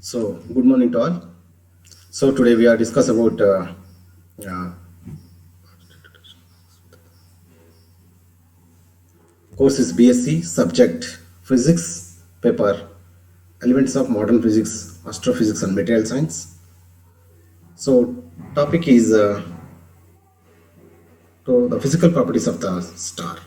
So, good morning to all. So, today we are discuss about uh, course is BSc subject physics paper elements of modern physics, astrophysics and material science. So, topic is to the physical properties of the star.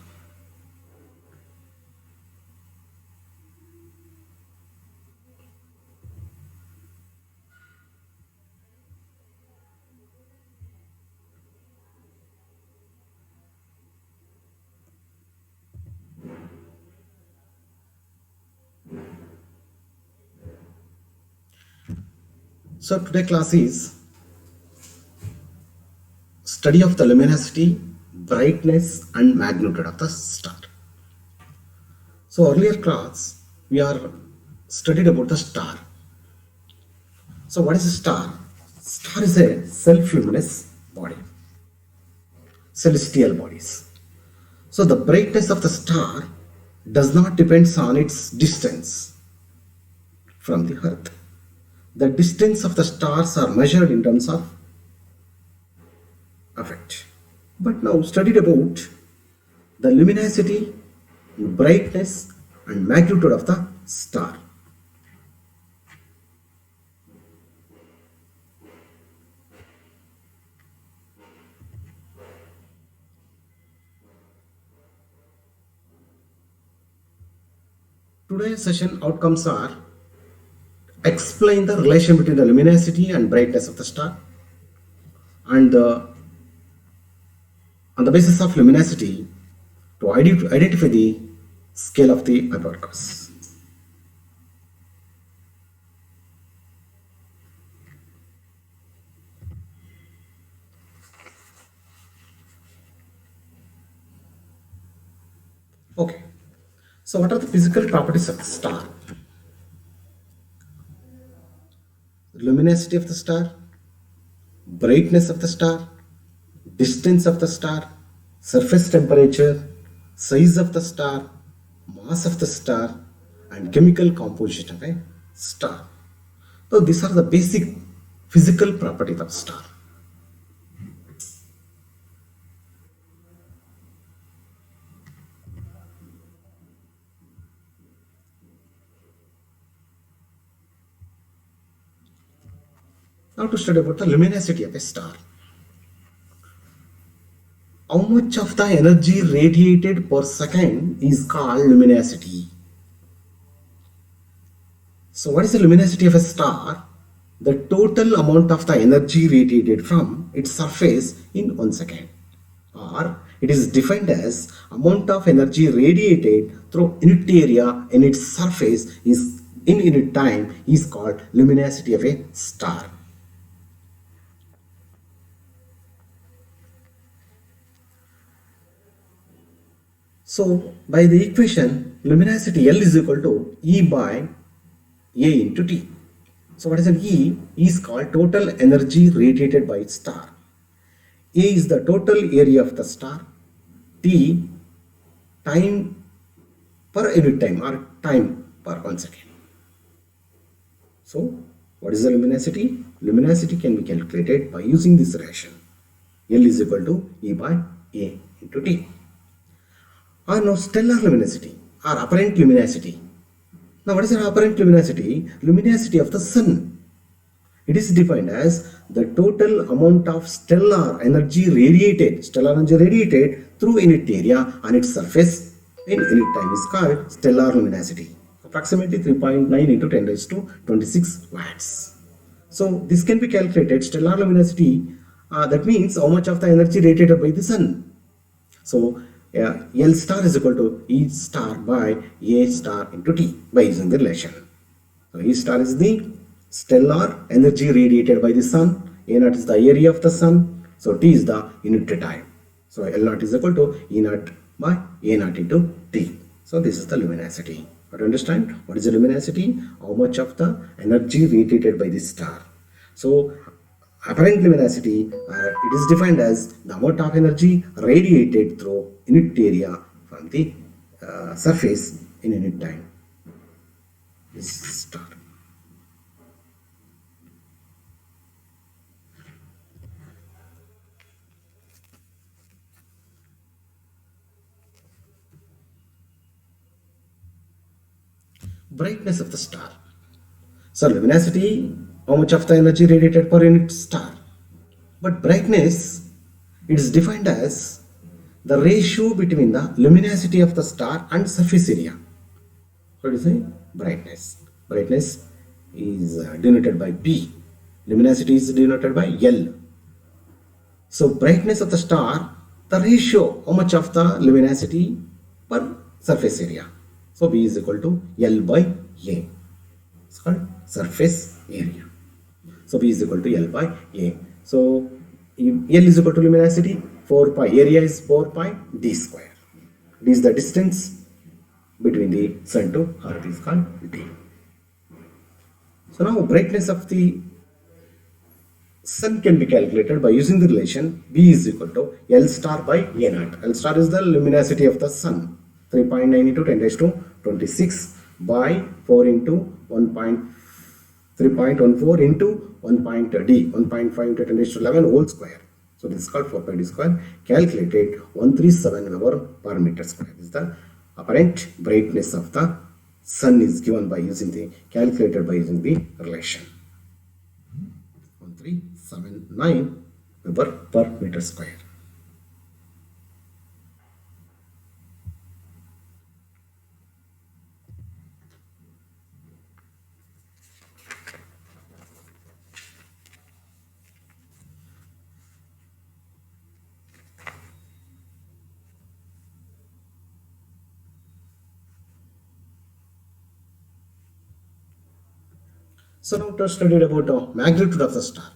So, today class is study of the luminosity, brightness and magnitude of the star. So, earlier class we are studied about the star. So, what is a star? Star is a self-luminous body, celestial bodies. So, the brightness of the star does not depend on its distance from the earth. The distance of the stars are measured in terms of effect. But now studied about the luminosity, brightness and magnitude of the star. Today's session outcomes are explain the relation between the luminosity and brightness of the star, and on the basis of luminosity to identify the scale of the hypercos. Okay, so what are the physical properties of the star? Luminosity of the star, brightness of the star, distance of the star, surface temperature, size of the star, mass of the star, and chemical composition of a star. So these are the basic physical properties of star. Now to study about the luminosity of a star. How much of the energy radiated per second is called luminosity? So what is the luminosity of a star? The total amount of the energy radiated from its surface in 1 second. Or it is defined as amount of energy radiated through unit area in its surface is in unit time is called luminosity of a star. So by the equation luminosity L is equal to E by A into T. So what is an E? E is called total energy radiated by its star. A is the total area of the star. T time per unit time or time per 1 second. So what is the luminosity? Luminosity can be calculated by using this relation. L is equal to E by A into T. Or now stellar luminosity or apparent luminosity. Now what is an apparent luminosity? Luminosity of the sun. It is defined as the total amount of stellar energy radiated through unit area on its surface in unit time is called stellar luminosity. Approximately 3.9 into 10 raised to 26 watts. So this can be calculated stellar luminosity. That means how much of the energy radiated by the sun. So L star is equal to E star by A star into T by using the relation. So E star is the stellar energy radiated by the sun, A naught is the area of the sun, so T is the unit time. So L naught is equal to E naught by A naught into T. So this is the luminosity. But understand what is the luminosity? How much of the energy radiated by the star. So apparent luminosity, it is defined as the amount of energy radiated through unit area from the surface in unit time. This is star. Brightness of the star. So luminosity, how much of the energy radiated per unit star. But brightness, it is defined as the ratio between the luminosity of the star and surface area. What do you say? Brightness. Brightness is denoted by B. Luminosity is denoted by L. So brightness of the star, the ratio, how much of the luminosity per surface area. So B is equal to L by A. It's called surface area. So B is equal to L by A. So L is equal to luminosity, 4 pi. Area is 4 pi D square. D is the distance between the sun to earth is called D. So now brightness of the sun can be calculated by using the relation B is equal to L star by A naught. L star is the luminosity of the sun, 3.9 into 10 raised to 26 by 4 into 3.14 into 1.5 into 10 raised to 11 whole square. So this is called 4 pi d square, calculated 137 Weber per meter square. This is the apparent brightness of the sun is given by using the calculated by using the relation 1379 Weber per meter square. So now to study about the magnitude of the star.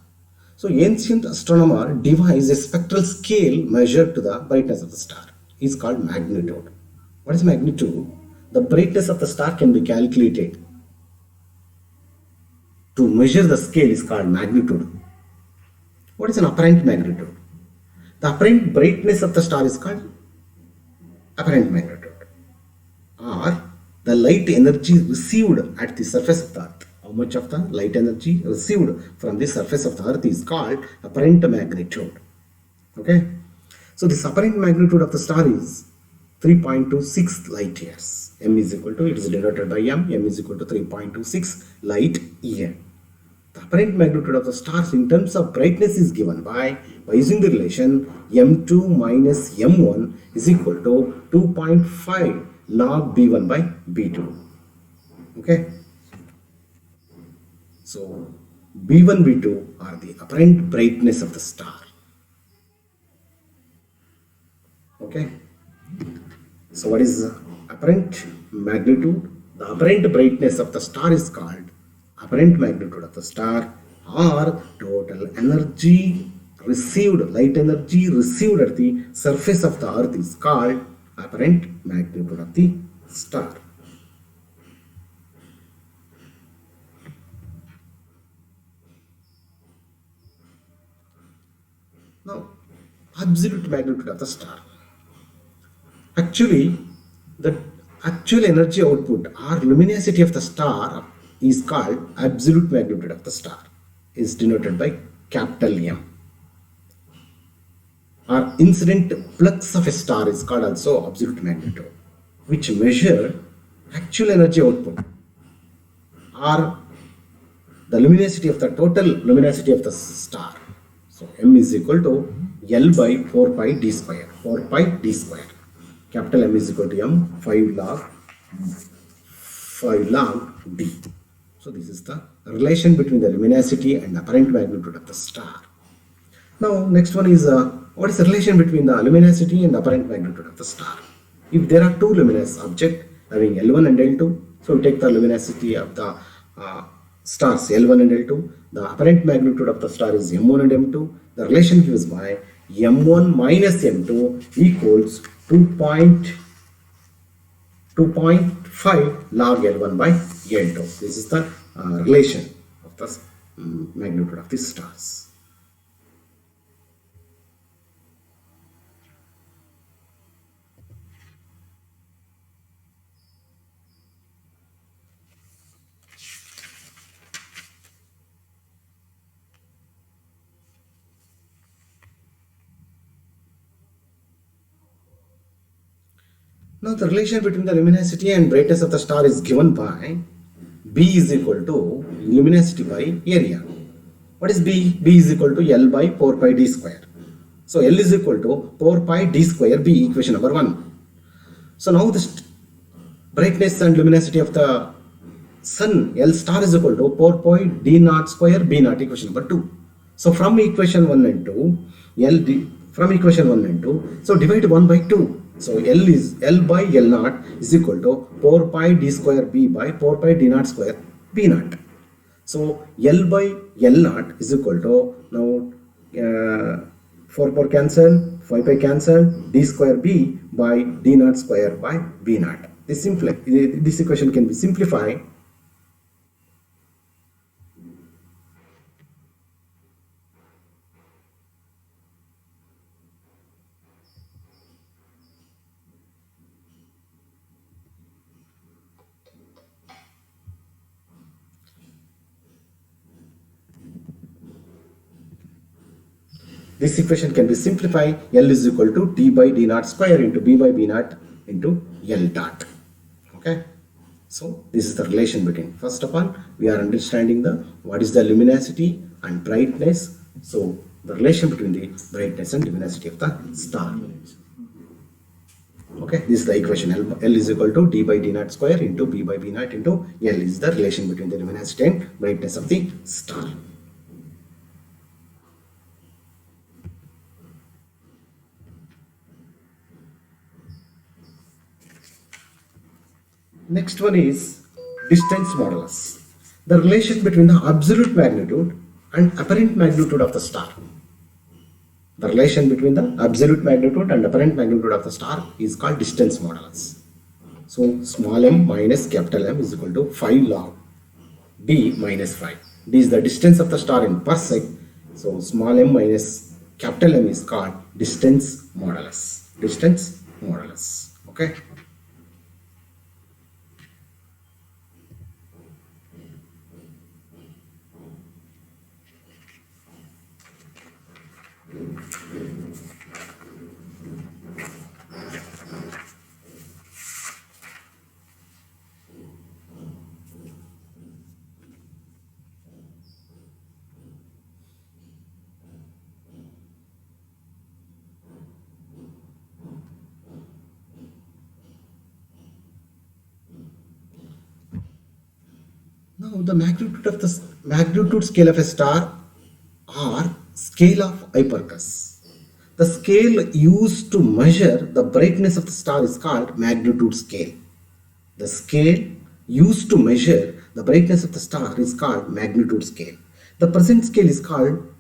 So ancient astronomer devised a spectral scale measured to the brightness of the star. Is called magnitude. What is magnitude? The brightness of the star can be calculated. To measure the scale is called magnitude. What is an apparent magnitude? The apparent brightness of the star is called apparent magnitude, or the light energy received at the surface of the earth. How much of the light energy received from the surface of the earth is called apparent magnitude. Okay, so this apparent magnitude of the star is 3.26 light years. M is equal to, it is denoted by M is equal to 3.26 light year. The apparent magnitude of the stars in terms of brightness is given by using the relation M2 minus M1 is equal to 2.5 log B1 by B2. Okay. So B1, B2 are the apparent brightness of the star. Okay. So what is apparent magnitude? The apparent brightness of the star is called apparent magnitude of the star, or total energy received, light energy received at the surface of the earth is called apparent magnitude of the star. Now, absolute magnitude of the star. Actually, the actual energy output or luminosity of the star is called absolute magnitude of the star, is denoted by capital M. Or incident flux of a star is called also absolute magnitude, which measure actual energy output or the luminosity of the total luminosity of the star. So M is equal to L by 4 pi d square, 4 pi d square. Capital M is equal to M 5 log d. So this is the relation between the luminosity and apparent magnitude of the star. Now next one is what is the relation between the luminosity and apparent magnitude of the star? If there are two luminous objects having L1 and L2, so we take the luminosity of the stars L1 and L2. The apparent magnitude of the star is M1 and M2. The relation gives by M1 minus M2 equals 2.5 log L1 by L2. This is the relation of the magnitude of the stars. Now the relation between the luminosity and brightness of the star is given by B is equal to luminosity by area. What is B? B is equal to L by 4 pi d square. So L is equal to 4 pi d square B, equation number 1. So now the brightness and luminosity of the sun L star is equal to 4 pi d naught square B naught, equation number 2. So from equation 1 and 2, from equation 1 and 2, so divide 1 by 2. So L by L naught is equal to 4 pi d square B by 4 pi d naught square B naught. So L by L naught is equal to, now 4 cancel, 5 pi cancel, d square B by d naught square by B naught. This equation can be simplified. This equation can be simplified. L is equal to d by d naught square into B by B naught into L dot. Okay. So this is the relation between. First of all, we are understanding what is the luminosity and brightness. So the relation between the brightness and luminosity of the star. Okay, this is the equation. L is equal to d by d naught square into B by B naught into L is the relation between the luminosity and brightness of the star. Next one is distance modulus. The relation between the absolute magnitude and apparent magnitude of the star. The relation between the absolute magnitude and apparent magnitude of the star is called distance modulus. So small m minus capital M is equal to 5 log d minus 5. D is the distance of the star in parsec. So small m minus capital M is called distance modulus. Distance modulus. Okay. Now the magnitude scale of a star or scale of Hipparchus. The scale used to measure the brightness of the star is called magnitude scale. The scale used to measure the brightness of the star is called magnitude scale. The present scale is called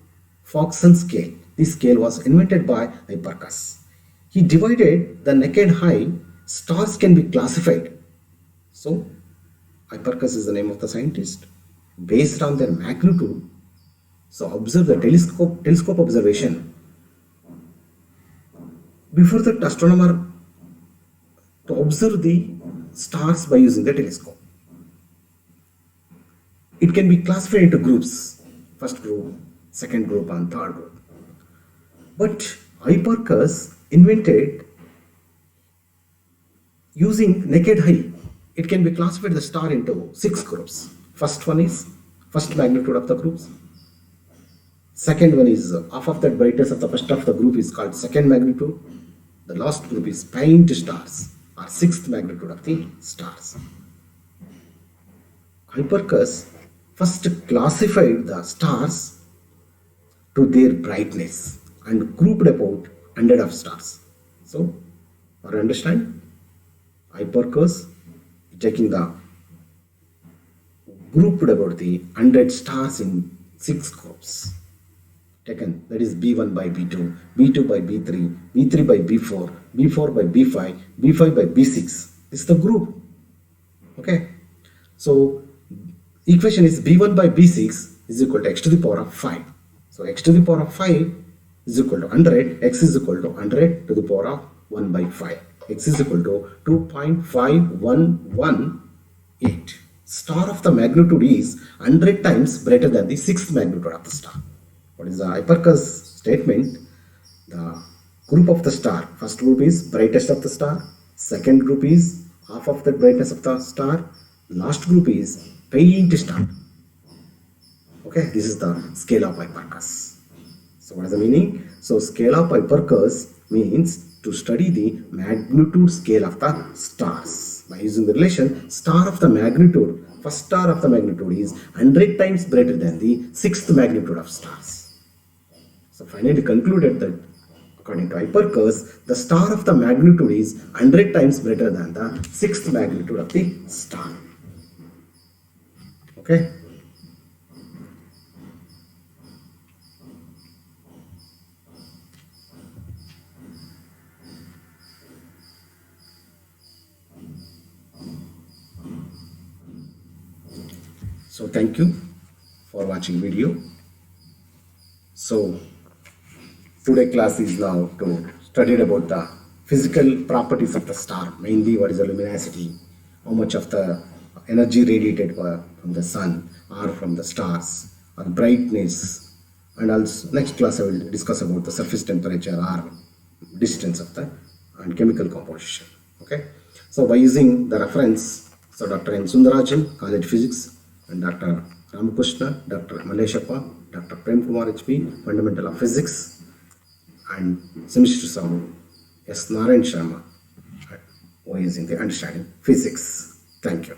Foxon scale. This scale was invented by Hipparchus. He divided the naked eye. Stars can be classified. So Hipparchus is the name of the scientist. Based on their magnitude, so observe the telescope observation. Before that, astronomer to observe the stars by using the telescope. It can be classified into groups, first group, second group and third group. But Hipparchus invented using naked eye. It can be classified the star into 6 groups. First one is first magnitude of the groups. Second one is half of that brightness of the first of the group is called second magnitude. The last group is faint stars or sixth magnitude of the stars. Hipparchus first classified the stars to their brightness and grouped about 100 of stars. So, for understand, Hipparchus taking the grouped about the 100 stars in 6 groups. Taken, that is B1 by B2, B2 by B3, B3 by B4, B4 by B5, B5 by B6. This is the group. Okay. So equation is B1 by B6 is equal to x to the power of 5. So x to the power of 5 is equal to 100, x is equal to 100 to the power of 1 by 5. X is equal to 2.511.8. Star of the magnitude is 100 times greater than the 6th magnitude of the star. What is the Hipparchus statement? The group of the star. First group is brightest of the star. Second group is half of the brightness of the star. Last group is faint star. Okay, this is the scale of Hipparchus. So what is the meaning? So scale of Hipparchus means to study the magnitude scale of the stars. By using the relation star of the magnitude, first star of the magnitude is 100 times greater than the sixth magnitude of stars. So finally concluded that according to Hipparchus, the star of the magnitude is 100 times greater than the sixth magnitude of the star. Okay. So thank you for watching video. So today class is now to study about the physical properties of the star, mainly what is the luminosity, how much of the energy radiated from the sun or from the stars, or brightness, and also next class I will discuss about the surface temperature or distance of the and chemical composition. Okay, so by using the reference, so Dr. N. Sundarajan, College Physics, and Dr. Ramakrishna, Dr. Maleshappa, Dr. Prem Kumar HP, Fundamental of Physics, and Semester Samu, S. Narayan Sharma, who is in the Understanding Physics. Thank you.